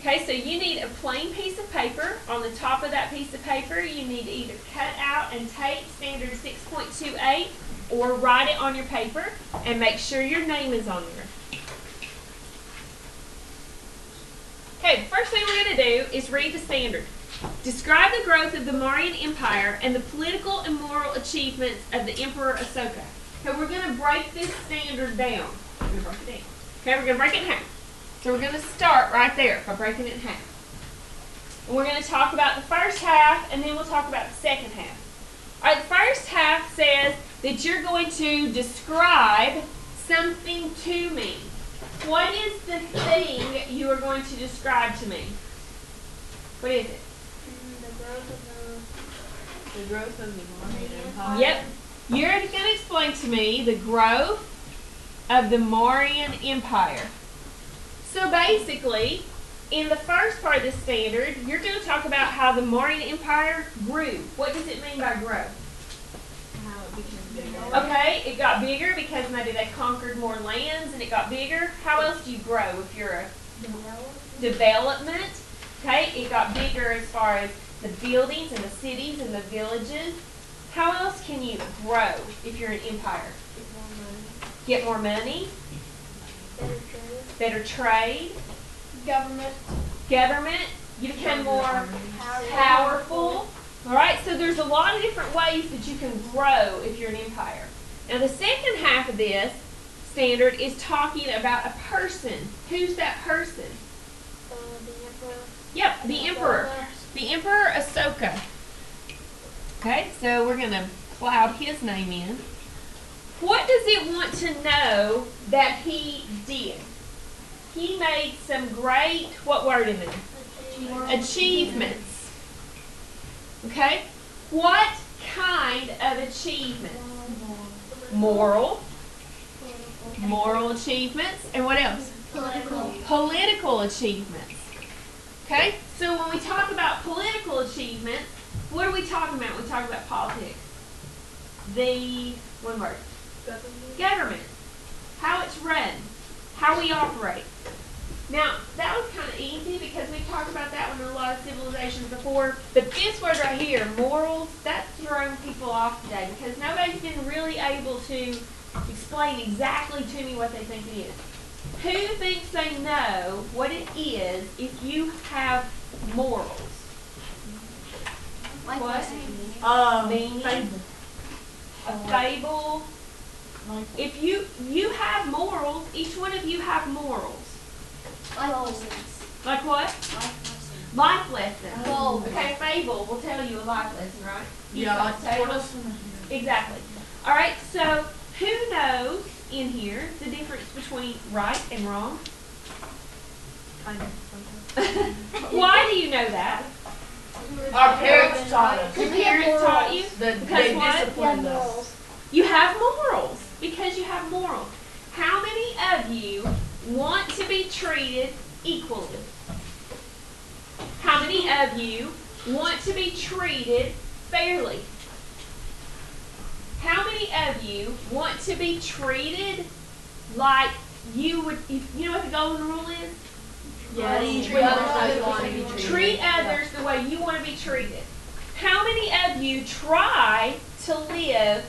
Okay, so you need a plain piece of paper. On the top of that piece of paper, you need to either cut out and tape standard 6.28 or write it on your paper and make sure your name is on there. Okay, the first thing we're going to do is read the standard. Describe the growth of the Mauryan Empire and the political and moral achievements of the Emperor Ashoka. Okay, we're going to break this standard down. We're going to break it down. Okay, we're going to break it in half. So we're going to start right there by breaking it in half. And we're going to talk about the first half, and then we'll talk about the second half. All right, the first half says that you're going to describe something to me. What is the thing you are going to describe to me? What is it? The growth of the Mauryan Empire. Yep. You're going to explain to me the growth of the Mauryan Empire. So basically, in the first part of the standard, you're going to talk about how the Mauryan Empire grew. What does it mean by grow? How it became bigger. Okay, it got bigger because maybe they conquered more lands and it got bigger. How else do you grow if you're a development? Okay, it got bigger as far as the buildings and the cities and the villages. How else can you grow if you're an empire? Get more money. Better trade. Government. You become more powerful. All right, so there's a lot of different ways that you can grow if you're an empire. Now the second half of this standard is talking about a person. Who's that person? The emperor. Yep, the emperor. The Emperor Ashoka. Okay, so we're going to cloud his name in. What does it want to know that he did? He made some great, what word in there? Achievements. Okay? What kind of achievements? Moral. Moral achievements. And what else? Political achievements. Okay? So when we talk about political achievements, what are we talking about when we talk about politics? The, one word. Government. How it's run. How we operate. Now, that was kind of easy because we've talked about that one in a lot of civilizations before. But this word right here, morals, that's throwing people off today because nobody's been really able to explain exactly to me what they think it is. Who thinks they know what it is if you have morals? Like what? Meaning? Fable. A fable. If you have morals, each one of you have morals. Life lessons. Like what? Life lessons. Life lessons. Oh. Okay, fable will tell you a life lesson, right? Yeah, like tables. Exactly. All right, so who knows in here the difference between right and wrong? Kind of. Why do you know that? Our parents taught us. Your parents taught you? That Because they what? disciplined us. You have morals. Because you have morals. How many of you want to be treated equally? How many of you want to be treated fairly? How many of you want to be treated like you would, you know what the golden rule is? Yes. Treat others the way you want to be treated. How many of you try to live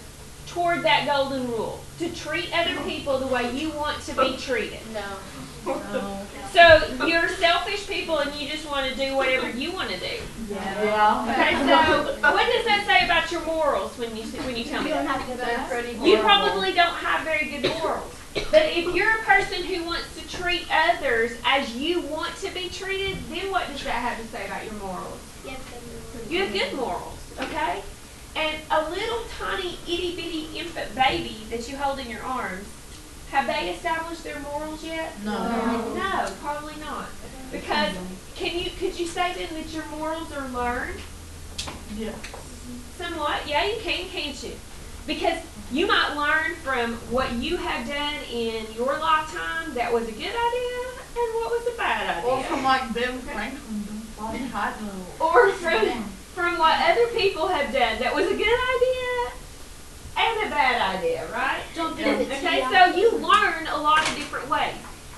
toward that golden rule? To treat other people the way you want to be treated? No. No. So you're selfish people and you just want to do whatever you want to do. Yeah. Okay, so what does that say about your morals when you tell me You don't that? have to go pretty You probably don't have very good morals. But if you're a person who wants to treat others as you want to be treated, then what does that have to say about your morals? You have good morals, okay? And a little tiny itty-bitty infant baby that you hold in your arms, have they established their morals yet? No. No, probably not. Because could you say then that your morals are learned? Yeah. Somewhat. Yeah, you can, can't you? Because you might learn from what you have done in your lifetime that was a good idea and what was a bad idea. Or from like Ben Franklin. Or from what other people have done that was a good idea and a bad idea, right? Don't do Okay, so you learn a lot of different ways.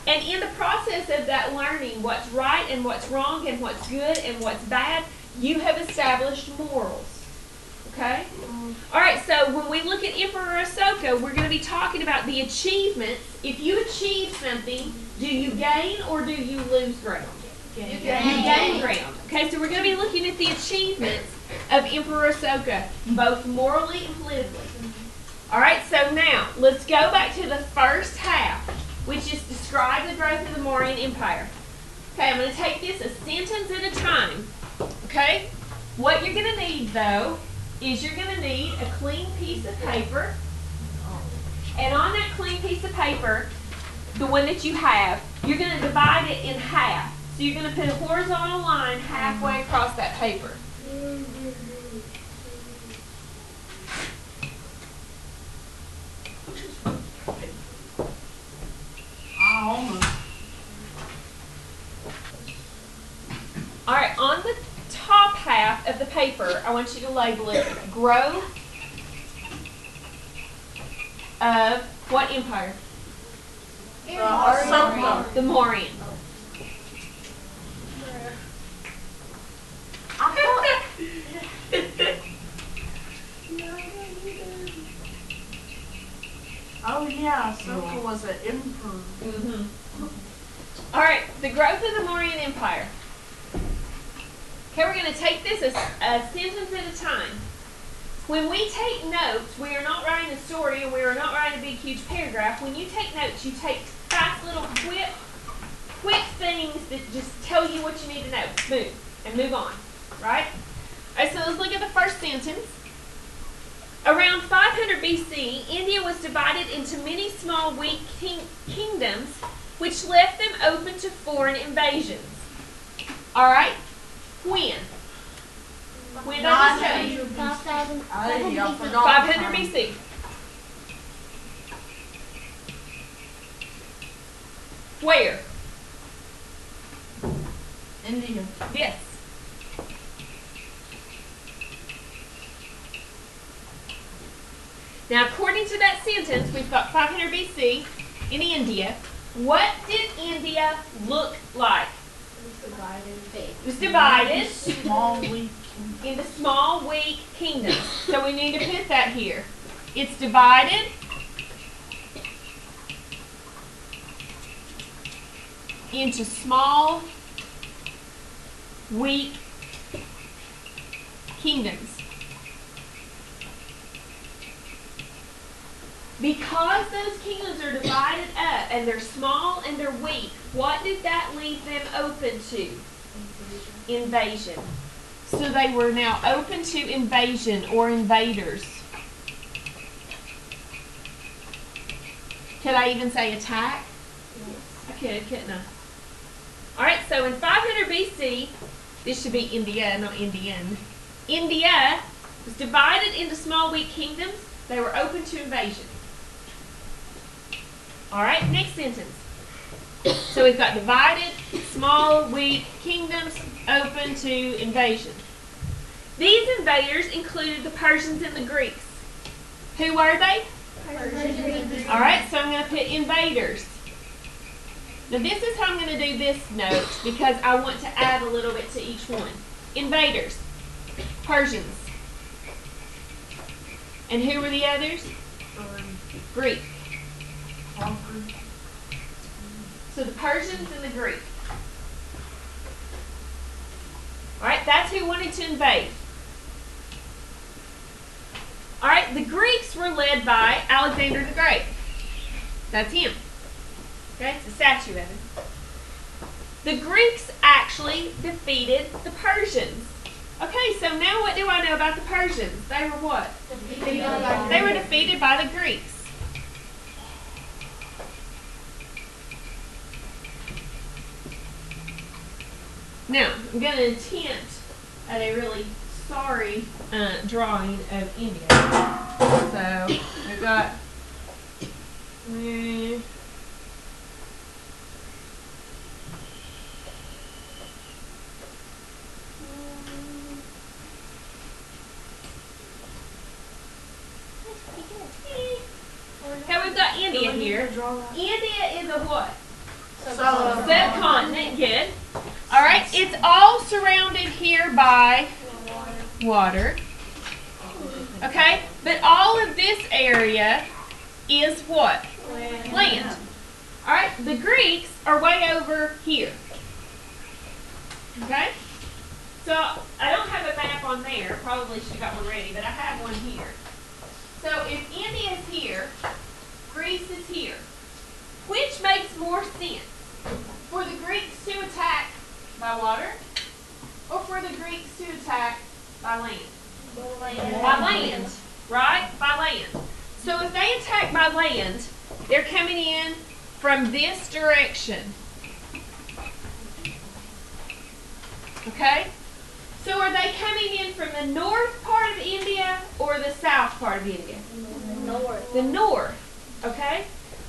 And in the process of that learning what's right and what's wrong and what's good and what's bad, you have established morals. Okay? All right, so when we look at Emperor Ahsoka, we're going to be talking about the achievements. If you achieve something, do you gain or do you lose ground? You gain ground. Okay, so we're going to be looking at the achievements of Emperor Ahsoka, both morally and politically. All right, so now let's go back to the first half, which is describe the growth of the Mauryan Empire. Okay, I'm going to take this a sentence at a time. Okay? What you're going to need, though, is you're going to need a clean piece of paper. And on that clean piece of paper, the one that you have, you're going to divide it in half. So you're going to put a horizontal line halfway across that paper. All right, on the top half of the paper, I want you to label it growth of what empire? The Mauryan. Oh yeah, Ahsoka was an emperor. All right, the growth of the Mauryan Empire. Okay, we're going to take this a sentence at a time. When we take notes, we are not writing a story and we are not writing a big, huge paragraph. When you take notes, you take fast little quick things that just tell you what you need to know. Move and move on, right? All right, so let's look at the first sentence. Around 500 BC, India was divided into many small, weak kingdoms, which left them open to foreign invasions. All right? When? When did I tell you? 500 BC. Where? India. Yes. Now, according to that sentence, we've got 500 BC in India. What did India look like? It was divided Small, weak. into small, weak kingdoms. So we need to put that here. It's divided into small, weak kingdoms. Because those kingdoms are divided up and they're small and they're weak, what did that leave them open to? Invasion. So they were now open to invasion or invaders. Could I even say attack? I could, couldn't I? Alright, so in 500 BC, this should be India, not Indian. India was divided into small, weak kingdoms. They were open to invasion. Alright, next sentence. So we've got divided, small, weak kingdoms, open to invasion. These invaders included the Persians and the Greeks. Who were they? Alright, so I'm going to put invaders. Now this is how I'm going to do this note because I want to add a little bit to each one. Invaders. Persians. And who were the others? Greek. So the Persians and the Greek. Alright, that's who wanted to invade. Alright, the Greeks were led by Alexander the Great. That's him. Okay, it's a statue of him. The Greeks actually defeated the Persians. Okay, so now what do I know about the Persians? They were what? They were defeated by the Greeks. Now, I'm going to attempt at a really sorry drawing of India. So, I've got... Okay, we've got India here. India is a what? Subcontinent, good. All right, it's all surrounded here by water. Okay, but all of this area is what? Land. All right, the Greeks are way over here. Okay, so I don't have a map on there. Probably should have got one ready, but I have one here. So if India is here, Greece is here. Which makes more sense? For the Greeks to attack by water, or for the Greeks to attack by land? By land, right? By land. So if they attack by land, they're coming in from this direction. Okay? So are they coming in from the north part of India or the south part of India? North. The north. Okay?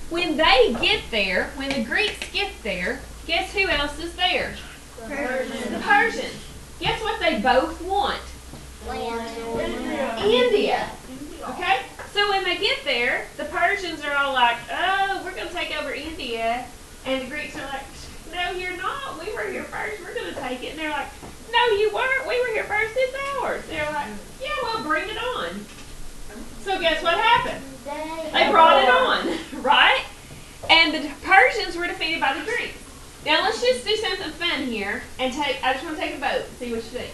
When they get there, when the Greeks get there, guess who else is there? The Persians. Guess what they both want? Land. India. Okay? So when they get there, the Persians are all like, oh, we're going to take over India. And the Greeks are like, no, you're not. We were here first. We're going to take it. And they're like, no, you weren't. We were here first. It's ours. They're like, yeah, well, bring it on. So guess what happened? They brought it on, right? And the Persians were defeated by the Greeks. Now let's just do something fun here and I just want to take a vote and see what you think.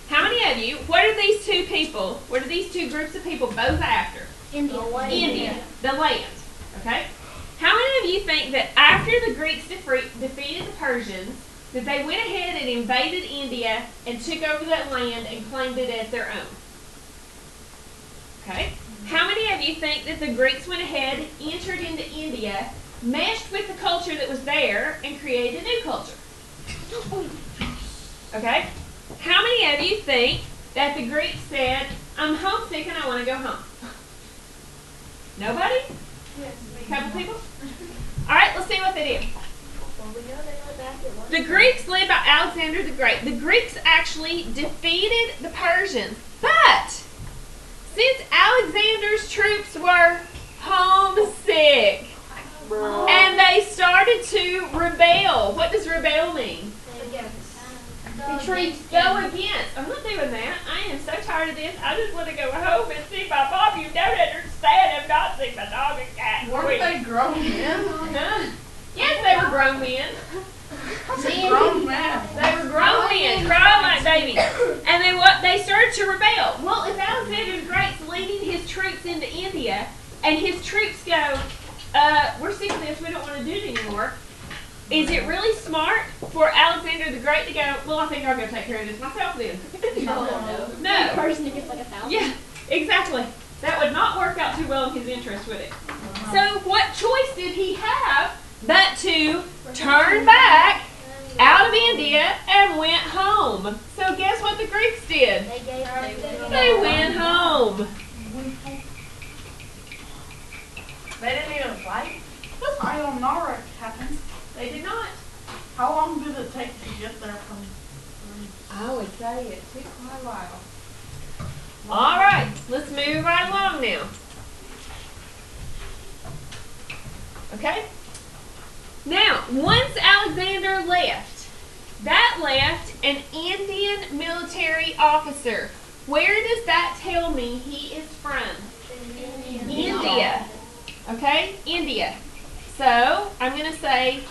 How many of you, what are these two people, what are these two groups of people both after? India, the land, okay? How many of you think that after the Greeks defeated the Persians, that they went ahead and invaded India and took over that land and claimed it as their own? Okay? How many of you think that the Greeks went ahead, entered into India, meshed with the culture that was there, and created a new culture? Okay? How many of you think that the Greeks said, I'm homesick and I want to go home? Nobody? A couple people? All right, let's see what they did. The Greeks led by Alexander the Great. The Greeks actually defeated the Persians, but since Alexander's troops were homesick and they started to rebel. What does rebel mean? Go against. I'm not doing that. I am so tired of this. I just want to go home and see my mom. You don't understand. I'm not seeing my dog and cat. Weren't they grown men? Yes, they were grown men. Grown men. They were grown men, crying like babies. And they started to rebel. Well, if Alexander the Great's leading his troops into India, and his troops go, we're sick of this, we don't want to do it anymore, is it really smart for Alexander the Great to go, well, I think I'll go take care of this myself then? No. Person gets like 1,000. Yeah, exactly. That would not work out too well in his interest, would it? So what choice did he have but to turn back out of India and went home? So guess what the Greeks did? They went home. They didn't even fight? I don't know what happened. They did not. How long did it take to get there from I would say it took quite a while. All right, let's move right along now. Okay? Now, once Alexander left, that left an Indian military officer. Where does that tell me he is from? India. Okay? India. So, I'm going to say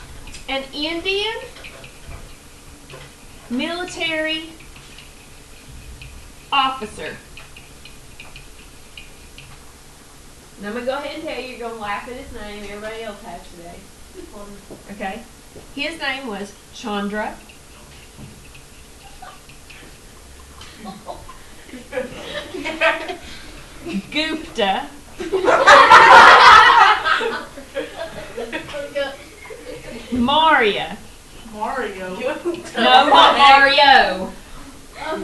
an Indian military officer. And I'm going to go ahead and tell you, you're going to laugh at his name. Everybody else has today. Okay? His name was Chandra Gupta. Maria. Mario? No, not Mario.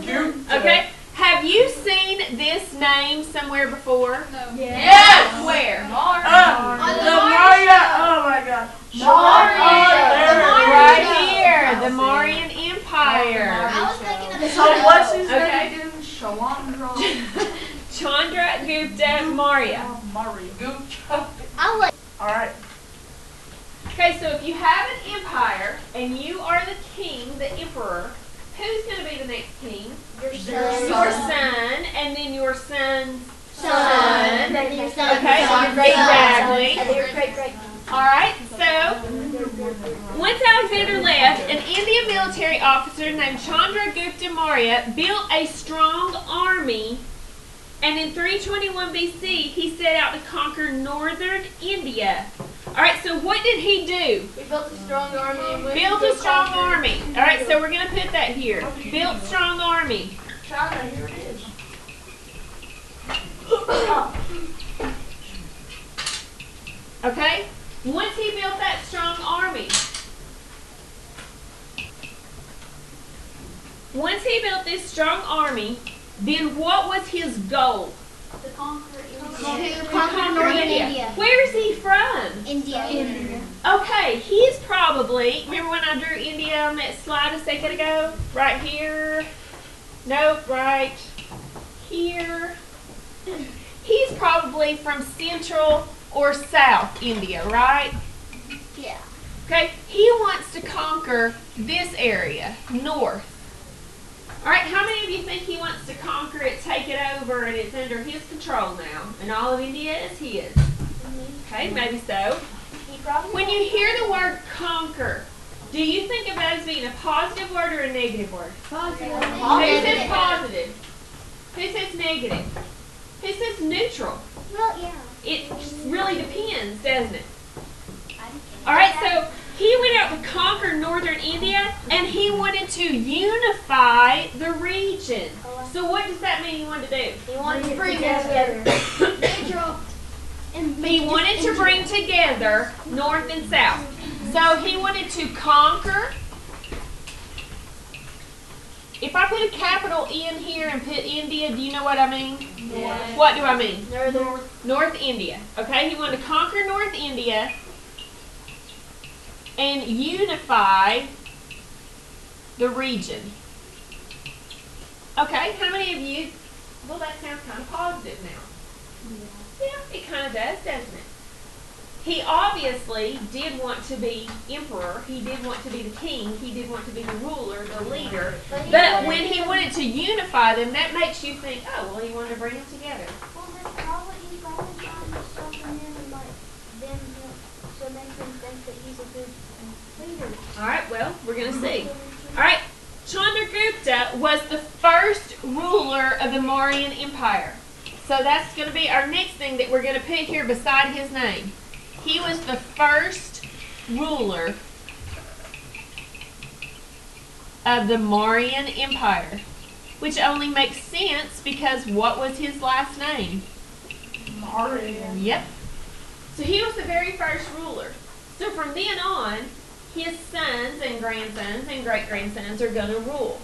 Gupta. Okay? Have you seen this name somewhere before? No. Yes! Where? The Mario! Oh my god. Right here, the Mauryan Empire. I was thinking of the So what's his Okay. name again? Shalandra? Chandra Gupta Maurya. Mario. Gupta. I like. Alright. Okay, so if you have an empire and you are the king, the emperor, who's going to be the next king? Your Your son, and then your son's son. Okay, Exactly. exactly. All right, so once Alexander left, an Indian military officer named Chandragupta Maurya built a strong army, and in 321 BC, he set out to conquer northern India. All right, so what did he do? We built a strong army. And went Built to a strong conquer- army. All right, so we're going to put that here. Built strong army. China, here it is. Okay? Once he built that strong army, once he built this strong army, then what was his goal? To conquer To conquer northern India. Where is he from? India. Okay, he's probably, remember when I drew India on that slide a second ago? Right here. Nope, right here. He's probably from central or south India, right? Yeah. Okay, he wants to conquer this area, north. All right, how many of you think he wants to conquer it, take it over, and it's under his control now, and all of India is his? Okay, maybe so. When you hear the word conquer, do you think of it as being a positive word or a negative word? Positive. Who says positive? Who says negative? Who says neutral? Well, yeah. It really depends, doesn't it? All right, so he went out to conquer northern India, and he wanted to unify the region. So what does that mean he wanted to do? He wanted to bring them together. He wanted to bring together north and south. So he wanted to conquer. If I put a capital N here and put India, do you know what I mean? Yeah. What do I mean? Northern. North India. Okay, he wanted to conquer North India and unify the region. Okay, how many of you, well, that sounds kind of positive now. Yeah, it kind of does, doesn't it? He obviously did want to be emperor. He did want to be the king. He did want to be the ruler, the leader. But when he wanted to unify them, that makes you think, oh, well, he wanted to bring them together. Well, then probably he's probably trying to summon him and like them, so they can think that he's a good leader. All right, well, we're going to see. All right, Chandragupta was the first ruler of the Mauryan Empire. So that's going to be our next thing that we're going to put here beside his name. He was the first ruler of the Mauryan Empire, which only makes sense because what was his last name? Mauryan. Yep. So he was the very first ruler. So from then on, his sons and grandsons and great-grandsons are going to rule.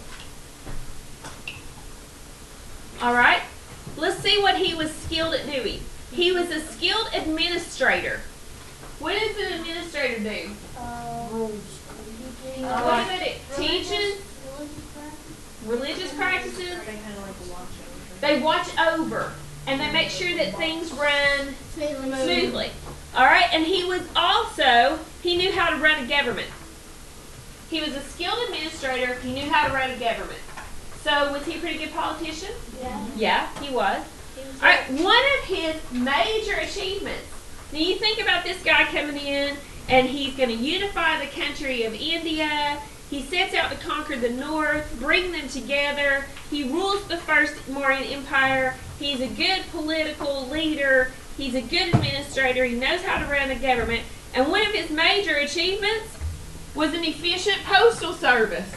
All right? Let's see what he was skilled at doing. He was a skilled administrator. What does an administrator do? What do they do? Teaches religious practices. They watch over and they make sure that things run smoothly. All right, and he was also, he knew how to run a government. He was a skilled administrator. He knew how to run a government. So was he a pretty good politician? Yeah. Yeah, he was. All right, one of his major achievements. Now you think about this guy coming in and he's going to unify the country of India. He sets out to conquer the north, bring them together. He rules the first Mauryan Empire. He's a good political leader. He's a good administrator. He knows how to run a government. And one of his major achievements was an efficient postal service.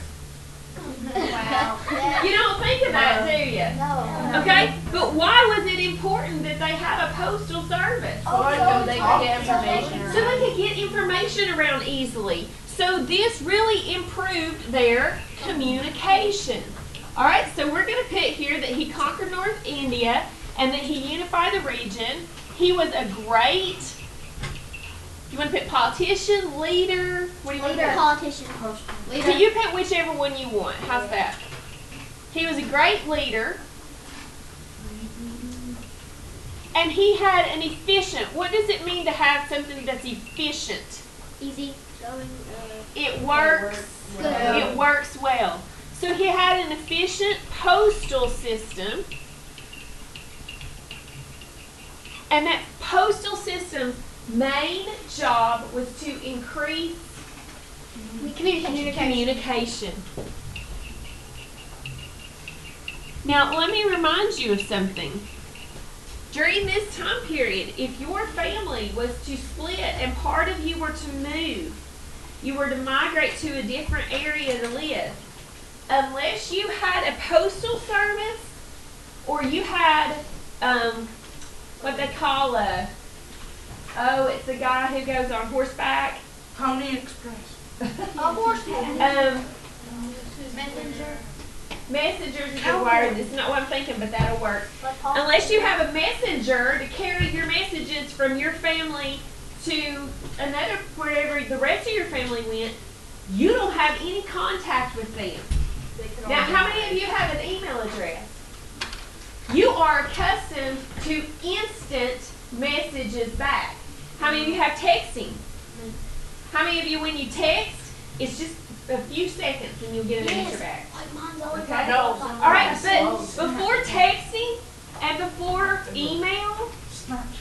Wow. You don't think of that, do you? No. Okay, but why was it important that they have a postal service? So they could get information. So they could get information around easily. So this really improved their communication. All right, so we're going to put here that he conquered North India and that he unified the region. He was a great, you want to put politician, leader? What do you want to Leader. put? Politician. So you pick whichever one you want. How's that? He was a great leader. And he had an efficient, what does it mean to have something that's efficient? Easy going. It works. Good. It works well. So he had an efficient postal system. And that postal system's main job was to increase communication. Now, let me remind you of something. During this time period, if your family was to split and part of you were to move, you were to migrate to a different area to live, unless you had a postal service or you had what they call it's the guy who goes on horseback. Pony Express. A horseman. Messenger. Messengers is the word. It's not what I'm thinking, but that'll work. Like Unless you have a messenger to carry your messages from your family to another, wherever the rest of your family went, you don't have any contact with them. Now, how many of you have an email address? You are accustomed to instant messages back. How many of you have texting? How many of you, when you text, it's just a few seconds and you'll get an answer back? Like mine's always Okay. No. All right, but before texting and before email,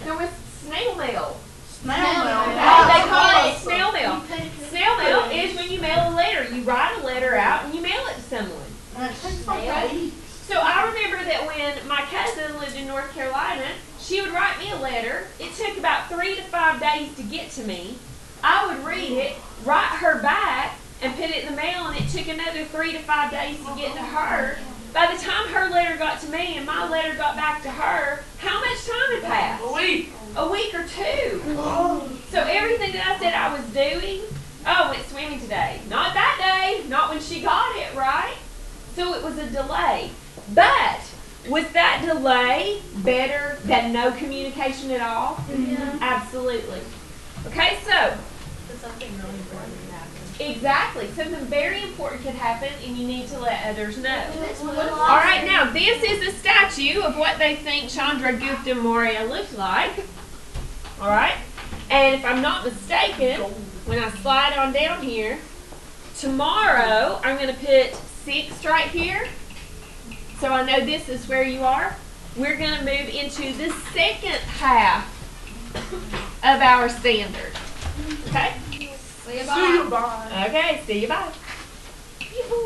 there was snail mail. Snail mail. mail. They call it snail mail. Snail mail is when you mail a letter. You write a letter out and you mail it to someone. So I remember that when my cousin lived in North Carolina, she would write me a letter. It took about 3 to 5 days to get to me. I would read it, write her back, and put it in the mail, and it took another 3 to 5 days to get to her. By the time her letter got to me and my letter got back to her, how much time had passed? A week. A week or two. So everything that I said I was doing, I went swimming today. Not that day, not when she got it, right? So it was a delay. But was that delay better than no communication at all? Yeah. Absolutely. Okay, so Something really important happened. exactly. Something very important could happen and you need to let others know. All All right, now this is a statue of what they think Chandragupta Maurya looked like. All right, and if I'm not mistaken, when I slide on down here, tomorrow I'm going to put 6 right here, so I know this is where you are. We're going to move into the second half of our standard. Okay? See you, bye. Okay, see you, bye.